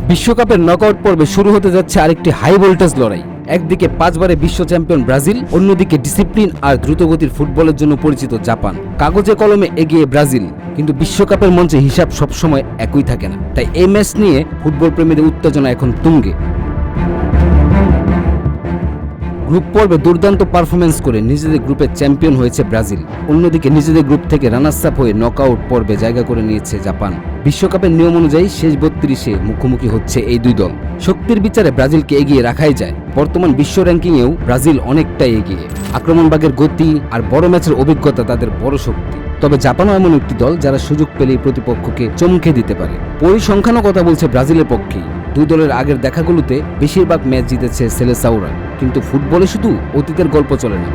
বিশ্বকাপের নকআউট পর্বে শুরু হতে যাচ্ছে আরেকটি হাই ভোল্টেজ লড়াই। একদিকে 5 বারের বিশ্ব চ্যাম্পিয়ন ব্রাজিল, অন্যদিকে ডিসিপ্লিন আর দ্রুতগতির ফুটবলের জন্য পরিচিত জাপান। কাগজে কলমে এগিয়ে ব্রাজিল, কিন্তু বিশ্বকাপের মঞ্চে হিসাব সবসময় একই থাকে না। তাই এই ম্যাচ নিয়ে ফুটবল প্রেমীদের উত্তেজনা এখন তুঙ্গে। গ্রুপ পর্বে দুর্দান্ত পারফরমেন্স করে নিজেদের গ্রুপের চ্যাম্পিয়ন হয়েছে ব্রাজিল। অন্যদিকে নিজেদের গ্রুপ থেকে রানার্স আপ হয়ে নকআউট পর্বে জায়গা করে নিয়েছে জাপান। বিশ্বকাপের নিয়ম অনুযায়ী শেষ 32-এ মুখোমুখি হচ্ছে এই দুই দল। শক্তির বিচারে ব্রাজিলকে এগিয়ে রাখাই যায়। বর্তমান বিশ্ব র্যাঙ্কিংয়েও ব্রাজিল অনেকটাই এগিয়ে। আক্রমণভাগের গতি আর বড় ম্যাচের অভিজ্ঞতা তাদের বড় শক্তি। তবে জাপানও এমন একটি দল যারা সুযোগ পেলেই প্রতিপক্ষকে চমকে দিতে পারে। পরিসংখ্যানও কথা বলছে ব্রাজিলের পক্ষেই। দুই দলের আগের দেখাগুলোতে বেশিরভাগ ম্যাচ জিতেছে সেলেসাওরা। কিন্তু ফুটবলে শুধু অতীতের গল্প চলে না,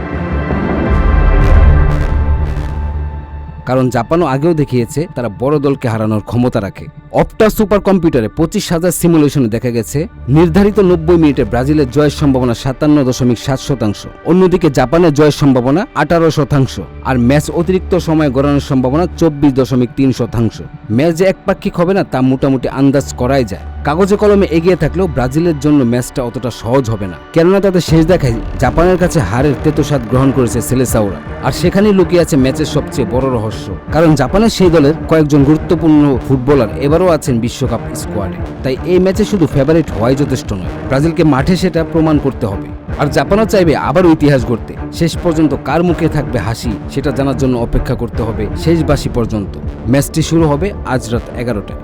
কারণ জাপানও আগেও দেখিয়েছে তারা বড় দলকে হারানোর ক্ষমতা রাখে। অপটা সুপার কম্পিউটারে 25,000 সিমুলেশনে দেখা গেছে নির্ধারিত 90 মিনিটে ব্রাজিলের জয়ের সম্ভাবনা 57.7%, অন্যদিকে জাপানের জয়ের সম্ভাবনা 18%, আর ম্যাচ অতিরিক্ত সময় গড়ানোর সম্ভাবনা 24.3%। ম্যাচ যে একপাক্ষিক হবে না তা মোটামুটি আন্দাজ করাই যায়। কাগজে কলমে এগিয়ে থাকলেও ব্রাজিলের জন্য ম্যাচটা অতটা সহজ হবে না, কেননা তাদের শেষ দেখায় জাপানের কাছে হারের তেতোস্বাদ গ্রহণ করেছে সেলেসাওরা। আর সেখানেই লুকিয়ে আছে ম্যাচের সবচেয়ে বড় রহস্য, কারণ জাপানের সেই দলের কয়েকজন গুরুত্বপূর্ণ ফুটবলার এবারও আছেন বিশ্বকাপ স্কোয়াডে। তাই এই ম্যাচে শুধু ফেভারিট হওয়াই যথেষ্ট নয়, ব্রাজিলকে মাঠে সেটা প্রমাণ করতে হবে। আর জাপানও চাইবে আবারও ইতিহাস গড়তে। শেষ পর্যন্ত কার মুখে থাকবে হাসি সেটা জানার জন্য অপেক্ষা করতে হবে শেষ বাঁশি পর্যন্ত। ম্যাচটি শুরু হবে আজ রাত 11টায়।